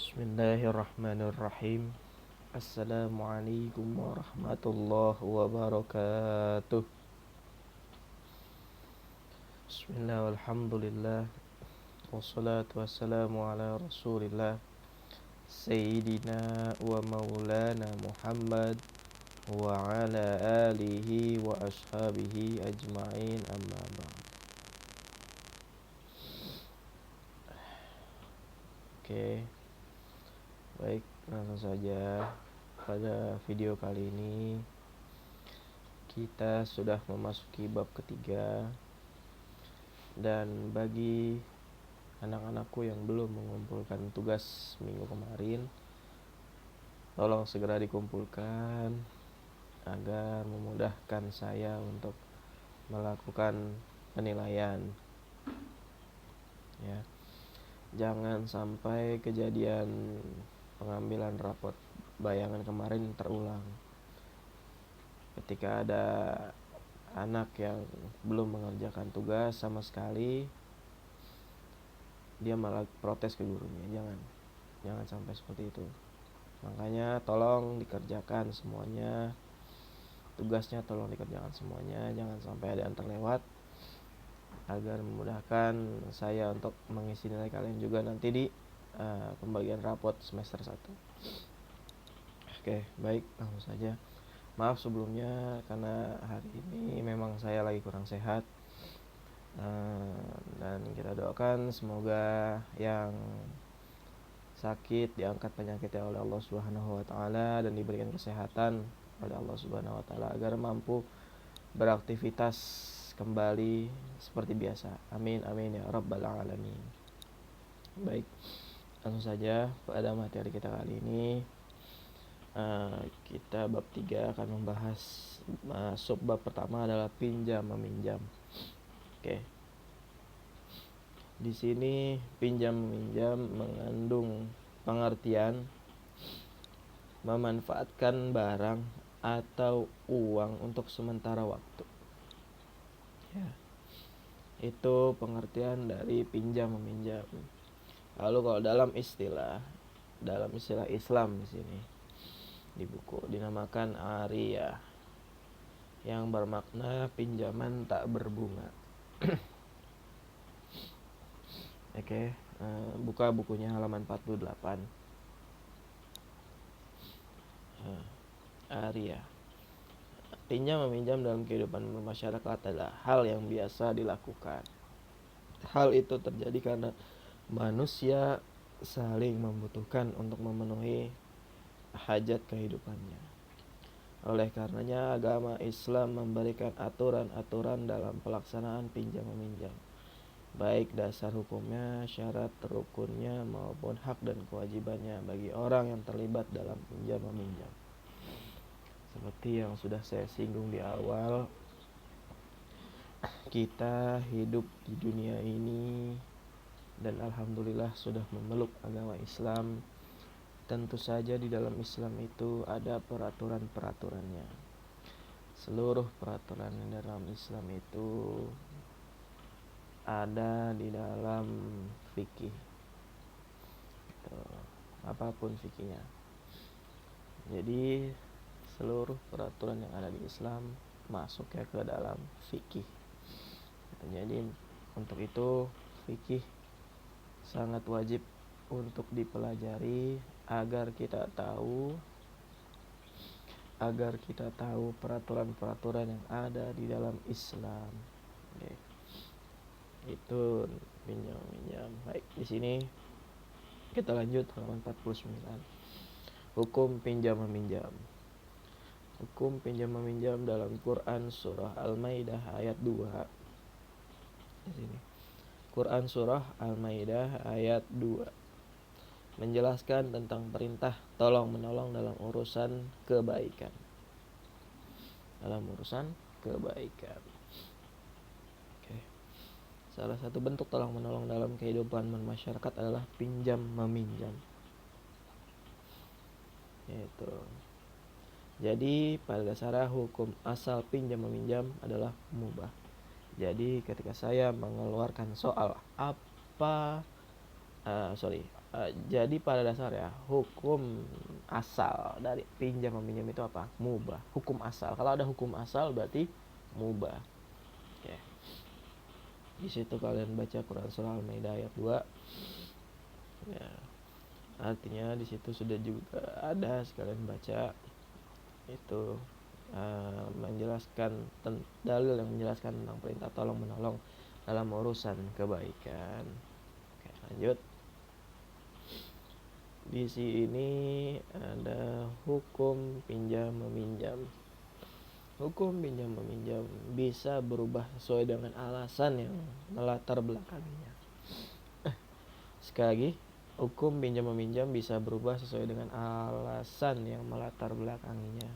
Bismillahirrahmanirrahim. Assalamualaikum warahmatullahi wabarakatuh. Bismillah walhamdulillah. Wassalatu wassalamu ala rasulillah Sayyidina wa maulana Muhammad wa ala alihi wa ashabihi ajma'in, amma ba'd. Oke, baik, langsung saja. Pada video kali ini kita sudah memasuki bab ketiga, dan bagi anak-anakku yang belum mengumpulkan tugas minggu kemarin, tolong segera dikumpulkan agar memudahkan saya untuk melakukan penilaian, ya. Jangan sampai kejadian pengambilan rapot bayangan kemarin terulang. Ketika ada anak yang belum mengerjakan tugas sama sekali, dia malah protes ke gurunya. Jangan sampai seperti itu. Makanya tolong dikerjakan semuanya. Tugasnya tolong dikerjakan semuanya, jangan sampai ada yang terlewat, agar memudahkan saya untuk mengisi nilai kalian juga nanti di pembagian rapot semester 1. Oke, baik, langsung saja. Maaf sebelumnya karena hari ini memang saya lagi kurang sehat, dan kita doakan semoga yang sakit diangkat penyakitnya oleh Allah Subhanahu wa taala dan diberikan kesehatan oleh Allah Subhanahu wa taala agar mampu beraktivitas kembali seperti biasa. Amin amin ya rabbal alamin. Baik, langsung saja pada materi kita kali ini. Kita bab 3 akan membahas subbab pertama adalah pinjam meminjam. Oke. Di sini pinjam meminjam mengandung pengertian memanfaatkan barang atau uang untuk sementara waktu. Ya. Itu pengertian dari pinjam meminjam. Lalu kalau dalam istilah Islam di sini di buku dinamakan ariyah, yang bermakna pinjaman tak berbunga. Oke, buka bukunya halaman 48. Ariyah. Pinjam meminjam dalam kehidupan masyarakat adalah hal yang biasa dilakukan. Hal itu terjadi karena manusia saling membutuhkan untuk memenuhi hajat kehidupannya. Oleh karenanya agama Islam memberikan aturan-aturan dalam pelaksanaan pinjam meminjam, baik dasar hukumnya, syarat rukunnya maupun hak dan kewajibannya bagi orang yang terlibat dalam pinjam meminjam. Seperti yang sudah saya singgung di awal, kita hidup di dunia ini dan alhamdulillah sudah memeluk agama Islam. Tentu saja di dalam Islam itu ada peraturan-peraturannya. Seluruh peraturan dalam Islam itu ada di dalam fikih. Apapun fikihnya. Jadi seluruh peraturan yang ada di Islam masuk ya ke dalam fikih. Jadi untuk itu fikih sangat wajib untuk dipelajari agar kita tahu peraturan-peraturan yang ada di dalam Islam. Oke. Itu pinjam. Baik, di sini kita lanjut halaman 49. Hukum pinjam meminjam. Hukum pinjam meminjam dalam Quran surah Al-Maidah ayat 2. Di sini. Quran surah Al-Maidah ayat 2 menjelaskan tentang perintah tolong menolong dalam urusan kebaikan. Oke. Salah satu bentuk tolong menolong dalam kehidupan masyarakat adalah pinjam meminjam. Jadi pada dasarnya hukum asal pinjam meminjam adalah mubah. Jadi ketika saya mengeluarkan soal apa Jadi pada dasarnya hukum asal dari pinjam meminjam itu apa? Mubah. Hukum asal. Kalau ada hukum asal berarti mubah. Oke. Di situ kalian baca Quran surah Al-Maidah ayat 2. Ya. Artinya di situ sudah juga ada, sekalian baca itu menjelaskan dalil yang menjelaskan tentang perintah tolong menolong dalam urusan kebaikan. Oke, lanjut. Di sini ada hukum pinjam meminjam. Hukum pinjam meminjam bisa berubah sesuai dengan alasan yang melatar belakanginya. Sekali lagi, hukum pinjam meminjam bisa berubah sesuai dengan alasan yang melatar belakanginya.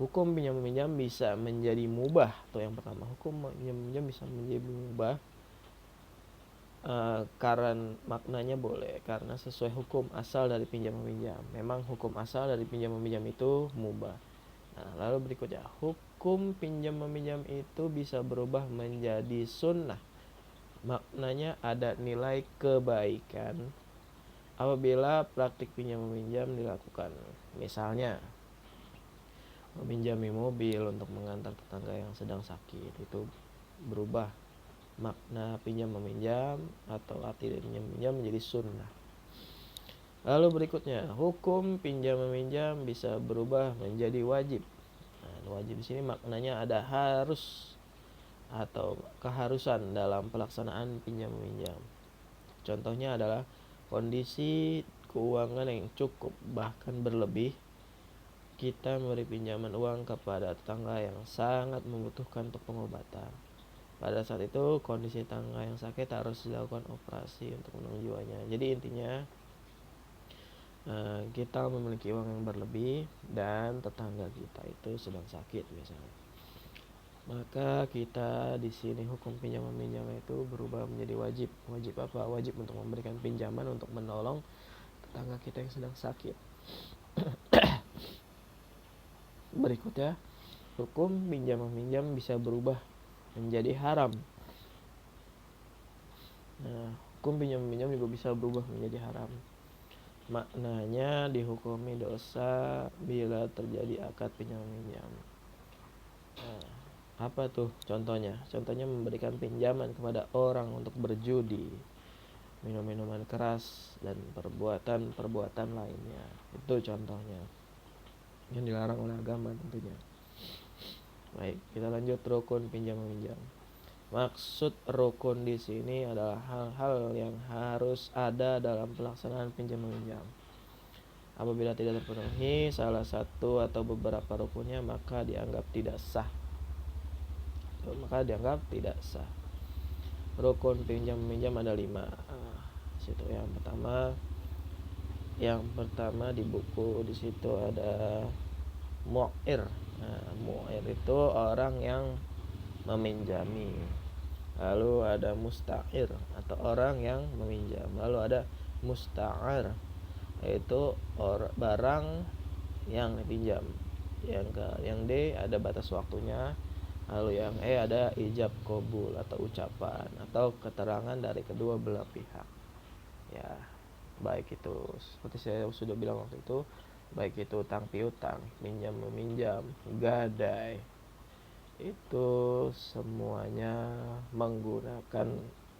Hukum pinjam meminjam bisa menjadi mubah. Tuh yang pertama, hukum pinjam meminjam bisa menjadi mubah karena maknanya boleh, karena sesuai hukum asal dari pinjam meminjam. Memang hukum asal dari pinjam meminjam itu mubah. Nah, lalu berikutnya, hukum pinjam meminjam itu bisa berubah menjadi sunnah. Maknanya ada nilai kebaikan apabila praktik pinjam meminjam dilakukan. Misalnya, meminjami mobil untuk mengantar tetangga yang sedang sakit, itu berubah makna pinjam meminjam atau arti dari pinjam meminjam menjadi sunnah. Lalu berikutnya, hukum pinjam meminjam bisa berubah menjadi wajib. Nah, wajib di sini maknanya ada harus atau keharusan dalam pelaksanaan pinjam meminjam. Contohnya adalah kondisi keuangan yang cukup bahkan berlebih, kita memberi pinjaman uang kepada tetangga yang sangat membutuhkan untuk pengobatan. Pada saat itu kondisi tetangga yang sakit harus dilakukan operasi untuk menunjukannya. Jadi intinya kita memiliki uang yang berlebih dan tetangga kita itu sedang sakit misalnya. Maka kita di sini hukum pinjam meminjam itu berubah menjadi wajib. Wajib apa? Wajib untuk memberikan pinjaman untuk menolong tetangga kita yang sedang sakit. Berikutnya, hukum pinjam meminjam bisa berubah menjadi haram. Nah, hukum pinjam meminjam juga bisa berubah menjadi haram. Maknanya dihukumi dosa bila terjadi akad pinjam meminjam. Nah, apa tuh contohnya? Contohnya memberikan pinjaman kepada orang untuk berjudi, minum minuman keras, dan perbuatan lainnya. Itu contohnya yang dilarang oleh agama tentunya. Baik, kita lanjut rukun pinjam meminjam. Maksud rukun di sini adalah hal-hal yang harus ada dalam pelaksanaan pinjam meminjam. Apabila tidak terpenuhi salah satu atau beberapa rukunnya, maka dianggap tidak sah. Rukun pinjam meminjam ada 5. Situ yang pertama di buku di situ ada mu'ir. Nah, mu'ir itu orang yang meminjami. Lalu ada musta'ir atau orang yang meminjam. Lalu ada musta'ar, yaitu barang yang dipinjam. Yang D ada batas waktunya. Lalu yang E ada ijab qabul atau ucapan atau keterangan dari kedua belah pihak. Ya, baik itu seperti saya sudah bilang waktu itu, baik itu utang piutang, pinjam meminjam, gadai, itu semuanya menggunakan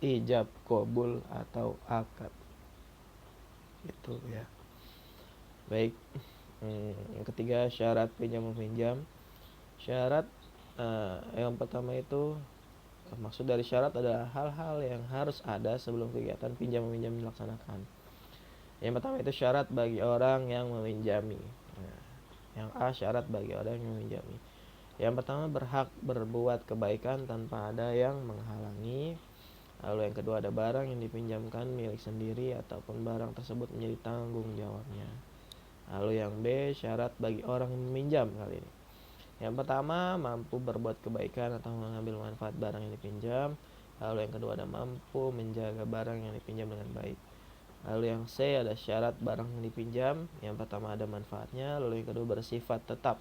ijab qabul atau akad. Itu ya. Baik. Yang ketiga, syarat pinjam meminjam. Syarat yang pertama itu, maksud dari syarat adalah hal-hal yang harus ada sebelum kegiatan pinjam meminjam dilaksanakan. Yang pertama itu syarat bagi orang yang meminjami. Yang A, syarat bagi orang yang meminjami. Yang pertama, berhak berbuat kebaikan tanpa ada yang menghalangi. Lalu yang kedua, ada barang yang dipinjamkan milik sendiri ataupun barang tersebut menjadi tanggung jawabnya. Lalu yang B, syarat bagi orang yang meminjam kali ini. Yang pertama, mampu berbuat kebaikan atau mengambil manfaat barang yang dipinjam. Lalu yang kedua, ada mampu menjaga barang yang dipinjam dengan baik. Lalu yang C, ada syarat barang yang dipinjam. Yang pertama, ada manfaatnya. Lalu yang kedua, bersifat tetap,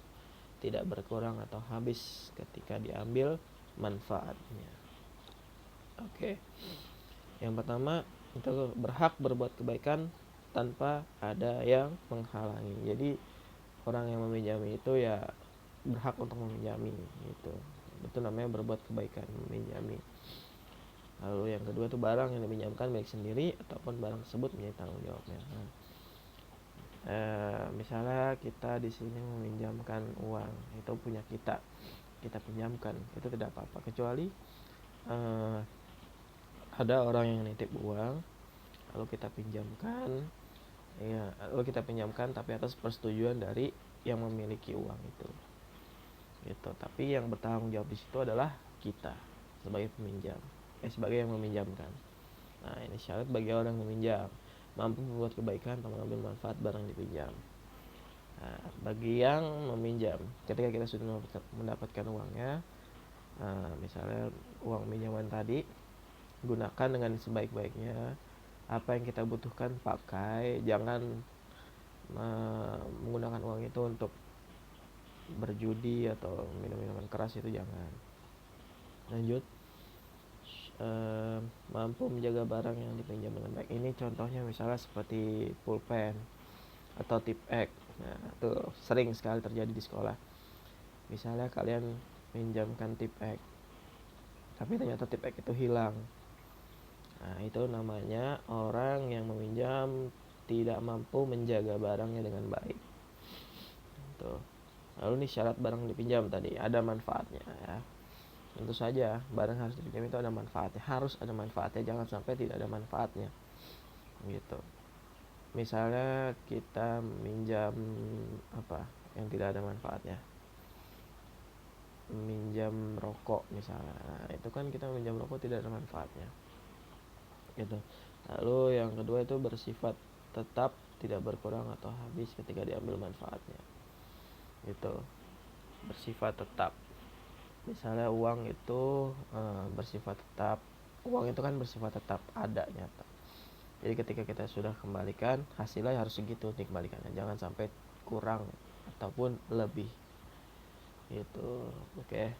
tidak berkurang atau habis ketika diambil manfaatnya. Oke. Yang pertama, itu berhak berbuat kebaikan tanpa ada yang menghalangi. Jadi orang yang meminjami itu ya berhak untuk meminjami gitu. Itu namanya berbuat kebaikan, meminjami. Lalu yang kedua itu barang yang dipinjamkan milik sendiri ataupun barang tersebut menjadi tanggung jawabnya. Nah, misalnya kita di sini meminjamkan uang, itu punya kita pinjamkan, itu tidak apa-apa kecuali ada orang yang nitip uang lalu kita pinjamkan, ya lalu kita pinjamkan tapi atas persetujuan dari yang memiliki uang itu gitu. Tapi yang bertanggung jawab di situ adalah kita sebagai peminjam, sebagai yang meminjamkan. Nah, ini syarat bagi orang yang meminjam mampu membuat kebaikan atau mengambil manfaat barang dipinjam. Nah, bagi yang meminjam, ketika kita sudah mendapatkan uangnya, misalnya uang pinjaman tadi, gunakan dengan sebaik-baiknya. Apa yang kita butuhkan pakai, jangan menggunakan uang itu untuk berjudi atau minum-minuman keras, itu jangan. Lanjut, mampu menjaga barang yang dipinjam dengan baik. Ini contohnya misalnya seperti pulpen atau tip X. Nah, itu sering sekali terjadi di sekolah. Misalnya kalian pinjamkan tip X, tapi ternyata tip X itu hilang. Nah, itu namanya orang yang meminjam tidak mampu menjaga barangnya dengan baik. Tuh. Lalu nih syarat barang dipinjam tadi, ada manfaatnya ya. Tentu saja barang harus dipinjam itu ada manfaatnya, harus ada manfaatnya, jangan sampai tidak ada manfaatnya. Gitu. Misalnya kita minjam apa yang tidak ada manfaatnya, minjam rokok misalnya. Nah, itu kan kita minjam rokok tidak ada manfaatnya. Gitu. Lalu yang kedua itu bersifat tetap, tidak berkurang atau habis ketika diambil manfaatnya. Gitu. Bersifat tetap. Misalnya uang itu bersifat tetap. Uang itu kan bersifat tetap, ada nyata. Jadi ketika kita sudah kembalikan, hasilnya harus segitu dikembalikannya, jangan sampai kurang ataupun lebih. Gitu. Oke.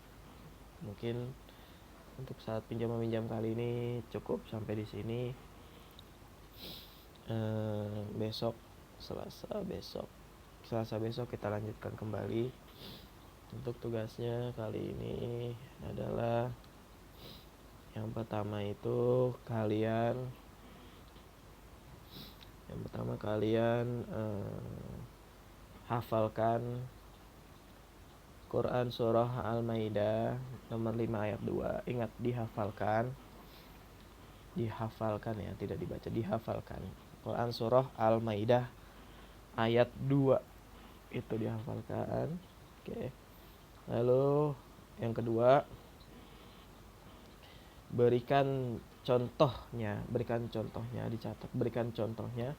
Mungkin untuk saat pinjam meminjam kali ini cukup sampai di sini. Besok Selasa besok kita lanjutkan kembali. Untuk tugasnya kali ini adalah yang pertama itu kalian hafalkan Quran surah Al-Maidah nomor 5 ayat 2. Ingat, dihafalkan ya, tidak dibaca, dihafalkan. Quran surah Al-Maidah ayat 2 itu dihafalkan. Oke. Lalu yang kedua, berikan contohnya, dicatat, berikan contohnya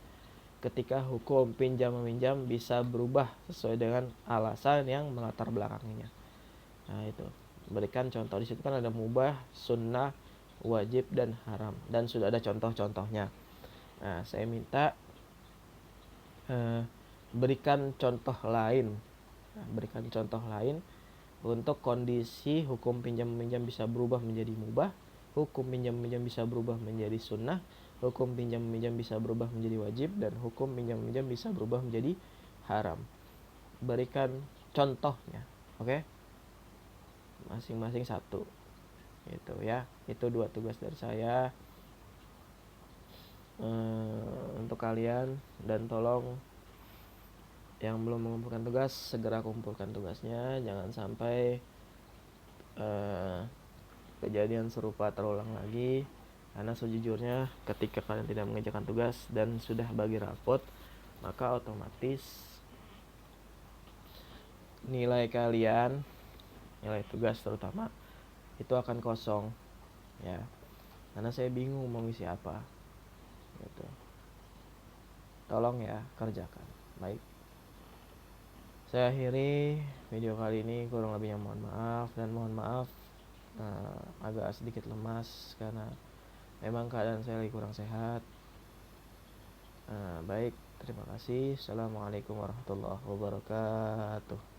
ketika hukum pinjam meminjam bisa berubah sesuai dengan alasan yang melatar belakanginya. Nah, itu berikan contoh. Di situ kan ada mubah, sunnah, wajib, dan haram, dan sudah ada contoh-contohnya. Nah, saya minta berikan contoh lain. Berikan contoh lain untuk kondisi hukum pinjam meminjam bisa berubah menjadi mubah, hukum pinjam meminjam bisa berubah menjadi sunnah, hukum pinjam meminjam bisa berubah menjadi wajib, dan hukum pinjam meminjam bisa berubah menjadi haram. Berikan contohnya, oke? Masing-masing satu, gitu ya. Itu 2 tugas dari saya untuk kalian, dan tolong yang belum mengumpulkan tugas segera kumpulkan tugasnya, jangan sampai kejadian serupa terulang lagi. Karena sejujurnya ketika kalian tidak mengerjakan tugas dan sudah bagi rapot, maka otomatis nilai tugas terutama itu akan kosong ya. Karena saya bingung mau ngisi apa gitu. Tolong ya, kerjakan. Baik, saya akhiri video kali ini, kurang lebihnya mohon maaf, dan mohon maaf agak sedikit lemas karena memang keadaan saya lagi kurang sehat. Baik, terima kasih. Assalamualaikum warahmatullahi wabarakatuh.